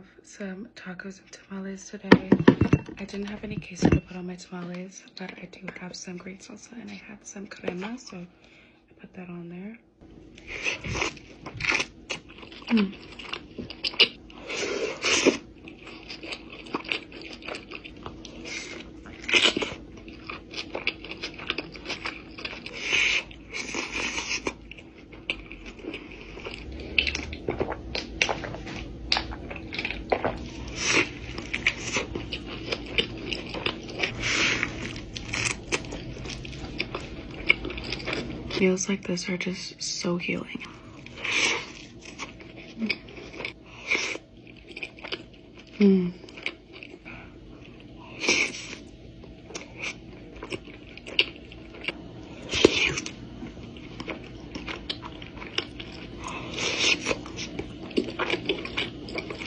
have some tacos and tamales today. I didn't have any queso to put on my tamales, but I do have some green salsa and I had some crema, so I put that on there. Meals like this are just so healing.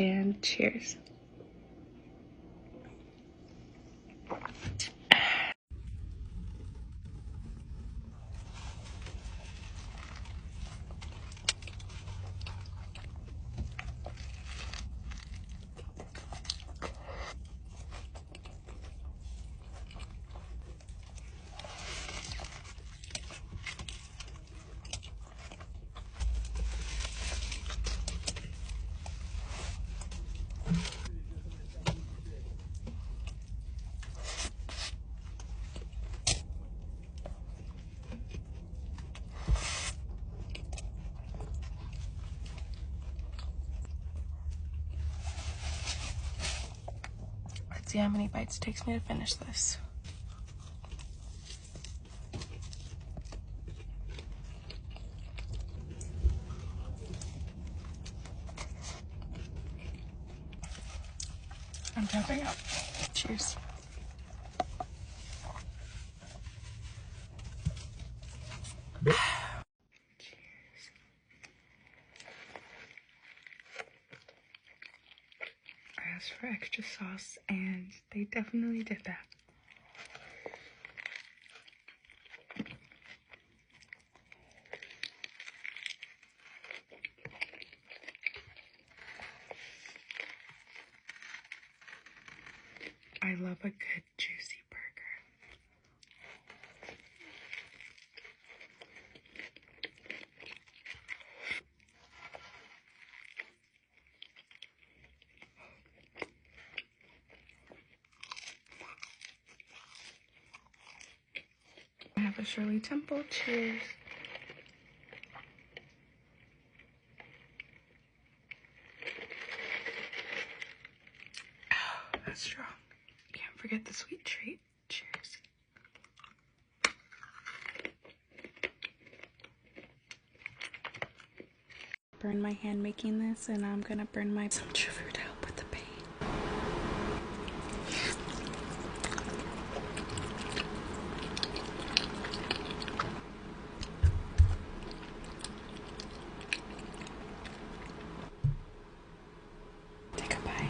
And cheers. Let's see how many bites it takes me to finish this. I'm jumping up. Cheers. Cheers. I asked for extra sauce and they definitely did that. I love a good juicy burger. I have a Shirley Temple. Cheers. Oh, that's strong. Can't forget the sweet treat. Cheers. Burn my hand making this, and I'm gonna burn my some sugar to help with the pain. Take a bite.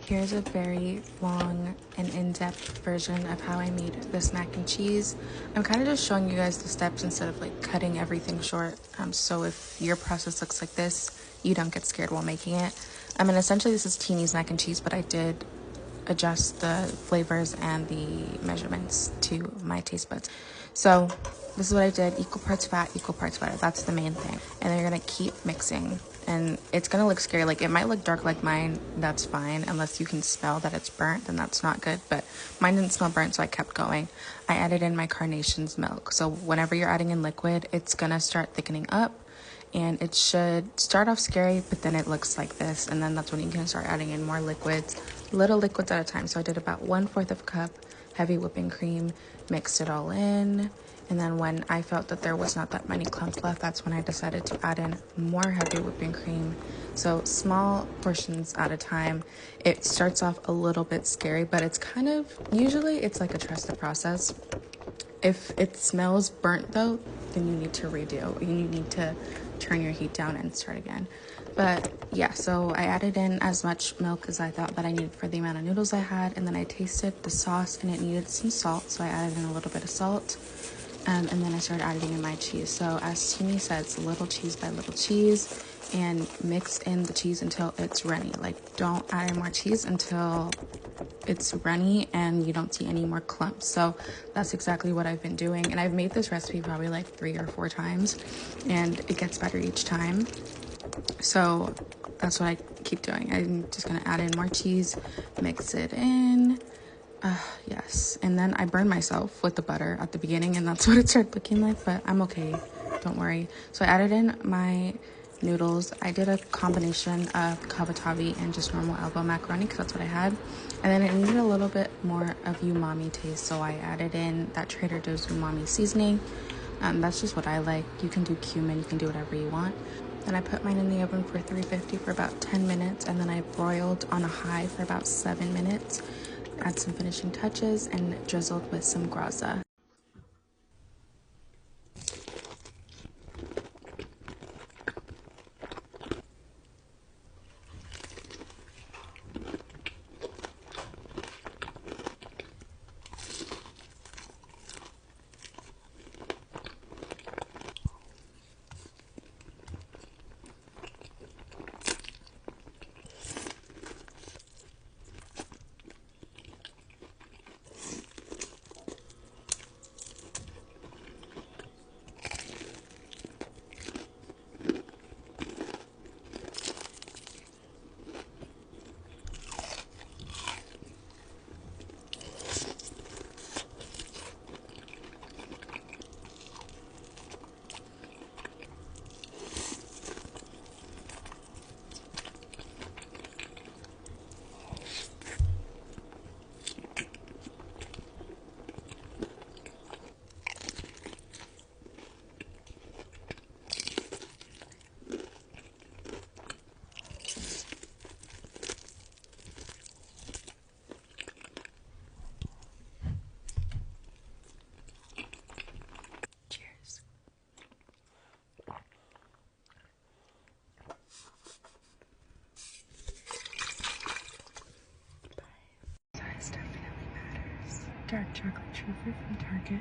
Here's a very long and in-depth version of how I made this mac and cheese. I'm kind of just showing you guys the steps instead of like cutting everything short. So if your process looks like this, you don't get scared while making it. And essentially this is Teeny's mac and cheese, but I did adjust the flavors and the measurements to my taste buds. So this is what I did: equal parts fat, equal parts butter. That's the main thing. And then you're gonna keep mixing, and it's gonna look scary. Like, it might look dark like mine, that's fine, unless you can smell that it's burnt, then that's not good. But mine didn't smell burnt, so I kept going. I added in my carnations milk. So whenever you're adding in liquid, it's gonna start thickening up, and it should start off scary, but then it looks like this, and then that's when you can start adding in more liquids. little liquids at a time. So I did about 1/4 of a cup heavy whipping cream, mixed it all in. And then when I felt that there was not that many clumps left, that's when I decided to add in more heavy whipping cream. So small portions at a time. It starts off a little bit scary, but it's kind of, usually it's like a trust the process. If it smells burnt though, then you need to redo. You need to turn your heat down and start again. But yeah, so I added in as much milk as I thought that I needed for the amount of noodles I had, and then I tasted the sauce and it needed some salt, so I added in a little bit of salt. And then I started adding in my cheese. So as Timmy says, little cheese by little cheese, and mix in the cheese until it's runny. Like, don't add in more cheese until it's runny and you don't see any more clumps. So that's exactly what I've been doing, and I've made this recipe probably like 3 or 4 times, and it gets better each time. So that's what I keep doing. I'm just gonna add in more cheese, mix it in. Yes, and then I burned myself with the butter at the beginning, and that's what it started looking like, but I'm okay, don't worry. So I added in my noodles. I did a combination of cavatappi and just normal elbow macaroni because that's what I had, and then it needed a little bit more of umami taste, so I added in that Trader Joe's umami seasoning. That's just what I like. You can do cumin, you can do whatever you want. Then I put mine in the oven for 350 for about 10 minutes, and then I broiled on a high for about 7 minutes. Add some finishing touches and drizzled with some graza. Dark chocolate truffle from Target.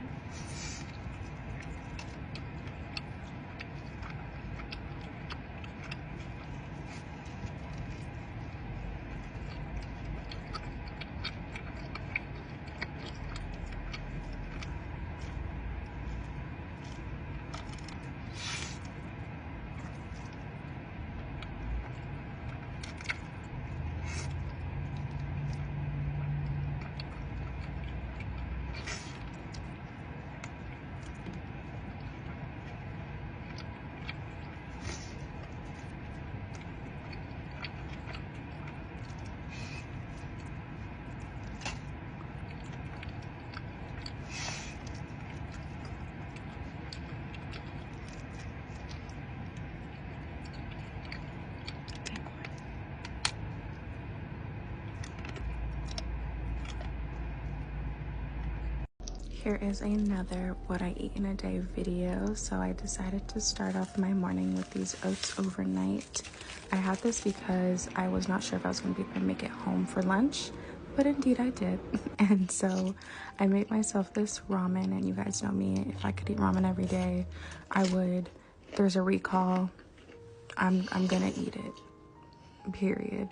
Here is another what I eat in a day video. So I decided to start off my morning with these oats overnight. I had this because I was not sure if I was going to be able to make it home for lunch, but indeed I did. And so I made myself this ramen, and you guys know me, if I could eat ramen every day, I would. There's a recall. I'm gonna eat it, period.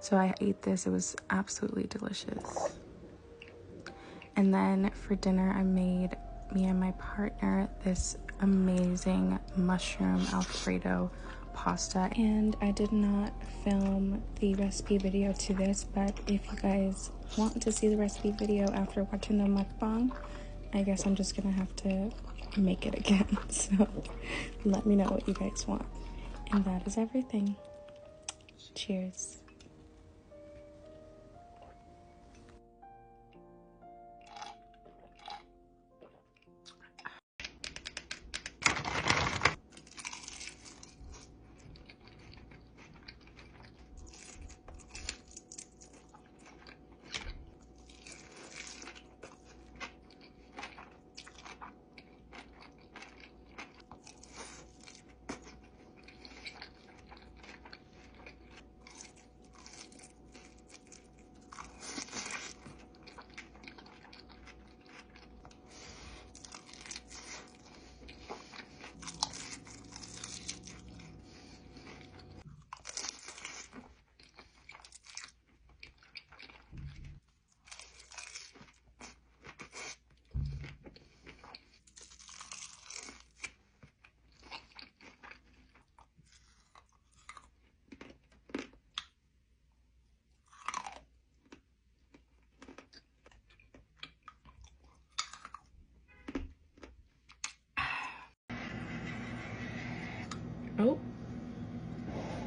So I ate this. It was absolutely delicious. And then for dinner, I made me and my partner this amazing mushroom Alfredo pasta. And I did not film the recipe video to this, but if you guys want to see the recipe video after watching the mukbang, I guess I'm just gonna have to make it again. So let me know what you guys want. And that is everything. Cheers.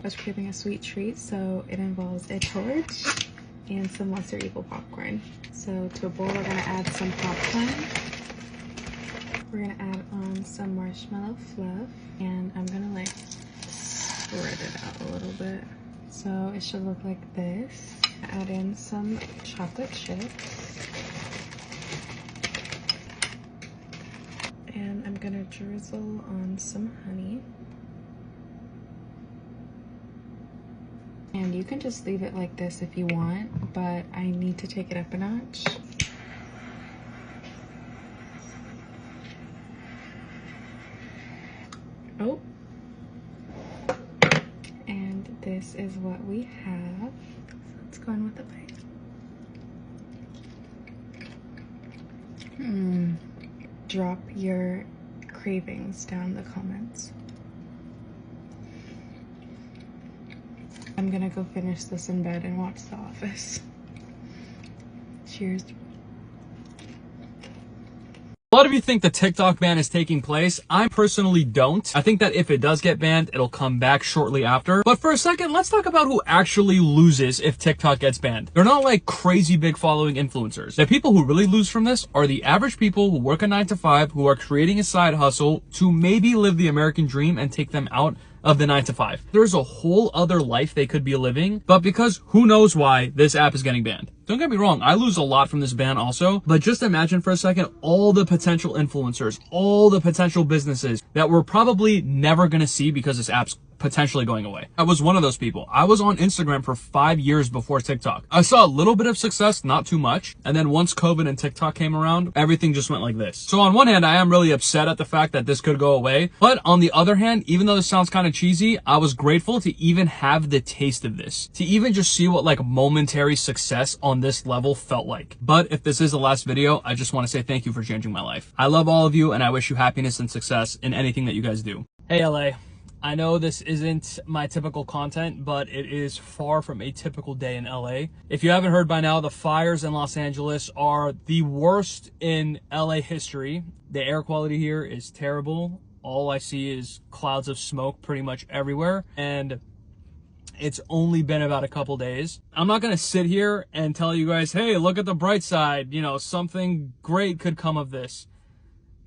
was craving a sweet treat, so it involves a torch and some lesser evil popcorn. So to a bowl, we're gonna add some popcorn. We're gonna add on some marshmallow fluff, and I'm gonna like spread it out a little bit. So it should look like this. Add in some chocolate chips. And I'm gonna drizzle on some honey. And you can just leave it like this if you want, but I need to take it up a notch. Oh. And this is what we have. So let's go in with a bite. Drop your cravings down in the comments. I'm gonna go finish this in bed and watch The Office. Cheers. A lot of you think the TikTok ban is taking place. I personally don't. I think that if it does get banned, it'll come back shortly after. But for a second, let's talk about who actually loses if TikTok gets banned. They're not like crazy big following influencers. The people who really lose from this are the average people who work a 9 to 5, who are creating a side hustle to maybe live the American dream and take them out of the 9 to 5. There's a whole other life they could be living, but because who knows why this app is getting banned. Don't get me wrong, I lose a lot from this ban also, but just imagine for a second all the potential influencers, all the potential businesses that we're probably never gonna see because this app's potentially going away. I was one of those people. I was on Instagram for 5 years before TikTok. I saw a little bit of success, not too much. And then once COVID and TikTok came around, everything just went like this. So on one hand, I am really upset at the fact that this could go away. But on the other hand, even though this sounds kind of cheesy, I was grateful to even have the taste of this, to even just see what like momentary success on this level felt like. But if this is the last video, I just want to say thank you for changing my life. I love all of you and I wish you happiness and success in anything that you guys do. Hey LA. I know this isn't my typical content, but it is far from a typical day in LA. If you haven't heard by now, the fires in Los Angeles are the worst in LA history. The air quality here is terrible. All I see is clouds of smoke pretty much everywhere. And it's only been about a couple days. I'm not gonna sit here and tell you guys, hey, look at the bright side. You know, something great could come of this.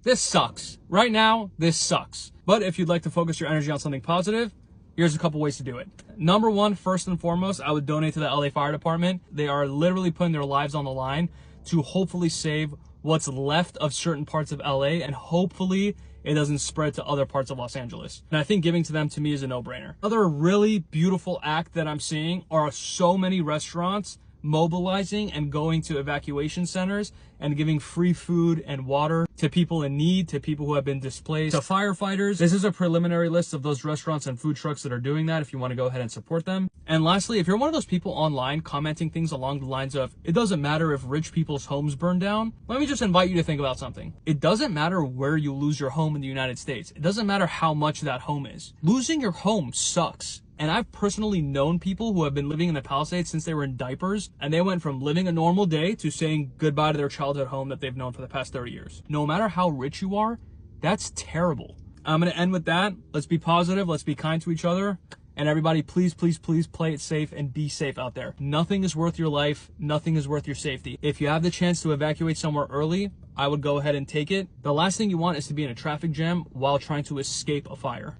This sucks. Right now, this sucks. But if you'd like to focus your energy on something positive, here's a couple ways to do it. Number one, first and foremost, I would donate to the LA Fire Department. They are literally putting their lives on the line to hopefully save what's left of certain parts of LA, and hopefully it doesn't spread to other parts of Los Angeles. And I think giving to them to me is a no-brainer. Another really beautiful act that I'm seeing are so many restaurants mobilizing and going to evacuation centers and giving free food and water to people in need, to people who have been displaced, to firefighters. This is a preliminary list of those restaurants and food trucks that are doing that if you want to go ahead and support them. And lastly, if you're one of those people online commenting things along the lines of, it doesn't matter if rich people's homes burn down, let me just invite you to think about something. It doesn't matter where you lose your home in the United States. It doesn't matter how much that home is. Losing your home sucks. And I've personally known people who have been living in the Palisades since they were in diapers, and they went from living a normal day to saying goodbye to their childhood home that they've known for the past 30 years. No matter how rich you are, that's terrible. I'm gonna end with that. Let's be positive, let's be kind to each other, and everybody please, please, please play it safe and be safe out there. Nothing is worth your life, nothing is worth your safety. If you have the chance to evacuate somewhere early, I would go ahead and take it. The last thing you want is to be in a traffic jam while trying to escape a fire.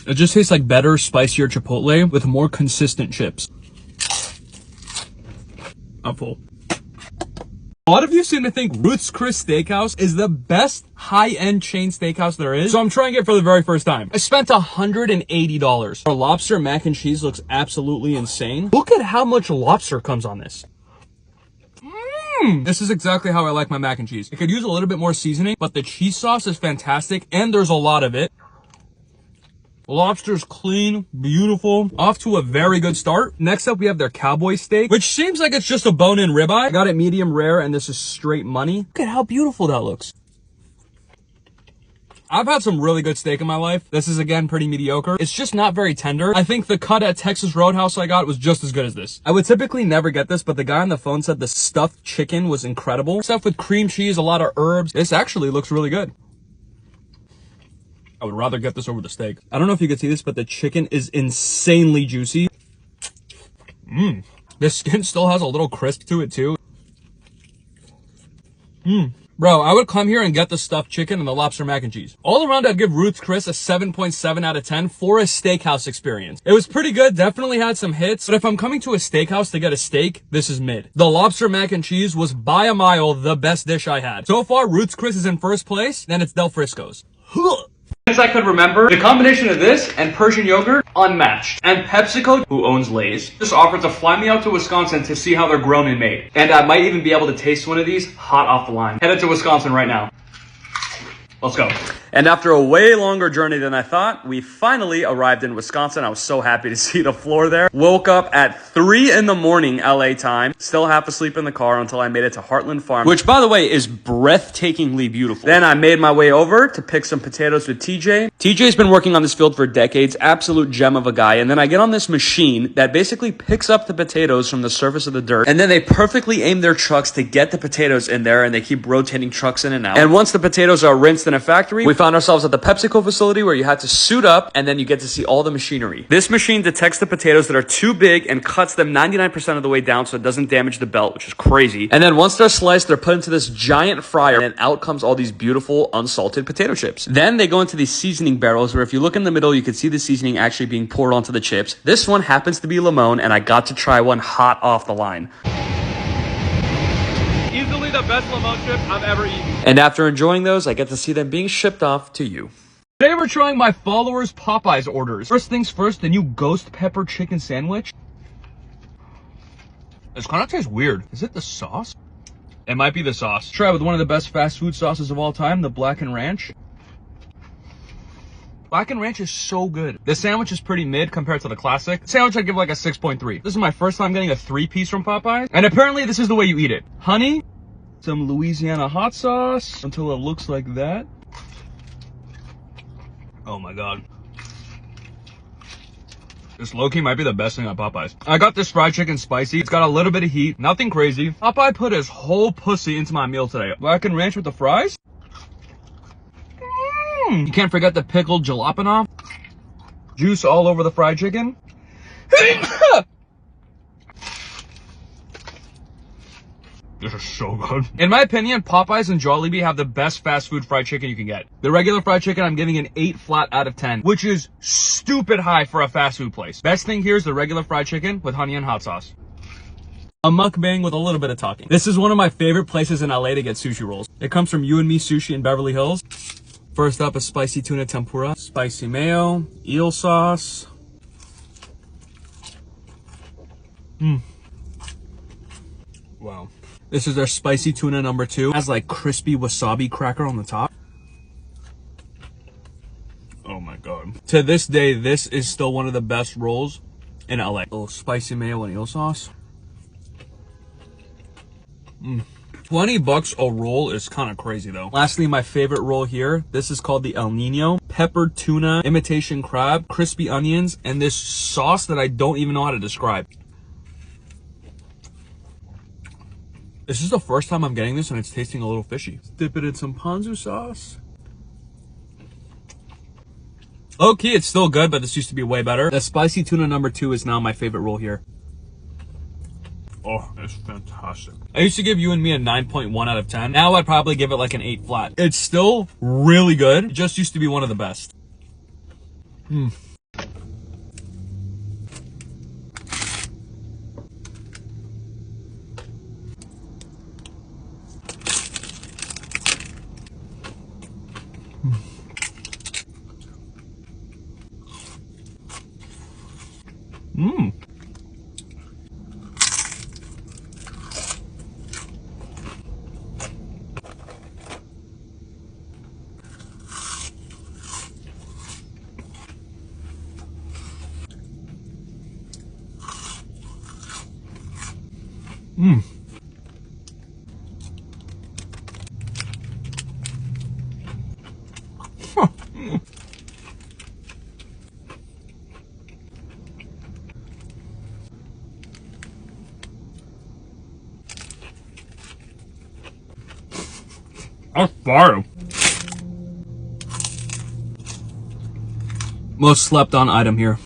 It just tastes like better, spicier Chipotle with more consistent chips. I'm full. A lot of you seem to think Ruth's Chris Steakhouse is the best high-end chain steakhouse there is, so I'm trying it for the very first time. I spent $180. Our lobster mac and cheese looks absolutely insane. Look at how much lobster comes on this. This is exactly how I like my mac and cheese. It could use a little bit more seasoning, but the cheese sauce is fantastic, and there's a lot of it. Lobster's clean, beautiful, off to a very good start. Next up, we have their cowboy steak, which seems like it's just a bone-in ribeye. I got it medium rare, and this is straight money. Look at how beautiful that looks. I've had some really good steak in my life. This is, again, pretty mediocre. It's just not very tender. I think the cut at Texas Roadhouse I got was just as good as this. I would typically never get this, but the guy on the phone said the stuffed chicken was incredible. Stuffed with cream cheese, a lot of herbs. This actually looks really good. I would rather get this over the steak. I don't know if you can see this, but the chicken is insanely juicy. The skin still has a little crisp to it, too. Bro, I would come here and get the stuffed chicken and the lobster mac and cheese. All around, I'd give Ruth's Chris a 7.7 out of 10 for a steakhouse experience. It was pretty good, definitely had some hits, but if I'm coming to a steakhouse to get a steak, this is mid. The lobster mac and cheese was by a mile the best dish I had. So far, Ruth's Chris is in first place, then it's Del Frisco's. Since I could remember, the combination of this and Persian yogurt, unmatched. And PepsiCo, who owns Lay's, just offered to fly me out to Wisconsin to see how they're grown and made. And I might even be able to taste one of these hot off the line. Headed to Wisconsin right now. Let's go. And after a way longer journey than I thought, we finally arrived in Wisconsin. I was so happy to see the floor there. Woke up at 3 in the morning LA time. Still half asleep in the car until I made it to Heartland Farm, which, by the way, is breathtakingly beautiful. Then I made my way over to pick some potatoes with TJ. TJ's been working on this field for decades, absolute gem of a guy. And then I get on this machine that basically picks up the potatoes from the surface of the dirt. And then they perfectly aim their trucks to get the potatoes in there, and they keep rotating trucks in and out. And once the potatoes are rinsed in a factory, we found ourselves at the PepsiCo facility where you had to suit up and then you get to see all the machinery. This machine detects the potatoes that are too big and cuts them 99% of the way down so it doesn't damage the belt, which is crazy. And then once they're sliced, they're put into this giant fryer and out comes all these beautiful unsalted potato chips. Then they go into these seasoning barrels where if you look in the middle, you can see the seasoning actually being poured onto the chips. This one happens to be limon, and I got to try one hot off the line. Easily the best lemon chip I've ever eaten. And after enjoying those, I get to see them being shipped off to you. Today we're trying my followers' Popeyes orders. First things first, the new ghost pepper chicken sandwich. This kind of tastes weird. Is it the sauce? It might be the sauce. Try with one of the best fast food sauces of all time, the Blackened Ranch. Blackened Ranch is so good. This sandwich is pretty mid compared to the classic. The sandwich I'd give like a 6.3. This is my first time getting a 3-piece from Popeyes. And apparently this is the way you eat it. Honey, some Louisiana hot sauce until it looks like that. Oh my God. This low-key might be the best thing at Popeyes. I got this fried chicken spicy. It's got a little bit of heat, nothing crazy. Popeye put his whole pussy into my meal today. Blackened Ranch with the fries. You can't forget the pickled jalapeno. Juice all over the fried chicken. This is so good. In my opinion, Popeyes and Jollibee have the best fast food fried chicken you can get. The regular fried chicken, I'm giving an 8 flat out of 10, which is stupid high for a fast food place. Best thing here is the regular fried chicken with honey and hot sauce. A mukbang with a little bit of talking. This is one of my favorite places in LA to get sushi rolls. It comes from You and Me Sushi in Beverly Hills. First up, a spicy tuna tempura, spicy mayo, eel sauce. Wow. This is their spicy tuna number 2. It has like crispy wasabi cracker on the top. Oh my God. To this day, this is still one of the best rolls in LA. Oh, spicy mayo and eel sauce. $20 a roll is kind of crazy though. Lastly, my favorite roll here. This is called the El Nino. Peppered tuna, imitation crab, crispy onions, and this sauce that I don't even know how to describe. This is the first time I'm getting this and it's tasting a little fishy. Let's dip it in some ponzu sauce. Okay, it's still good, but this used to be way better. The spicy tuna number 2 is now my favorite roll here. Oh, it's fantastic. I used to give You and Me a 9.1 out of 10. Now I'd probably give it like an 8 flat. It's still really good. It just used to be one of the best. That's fire. Most slept on item here.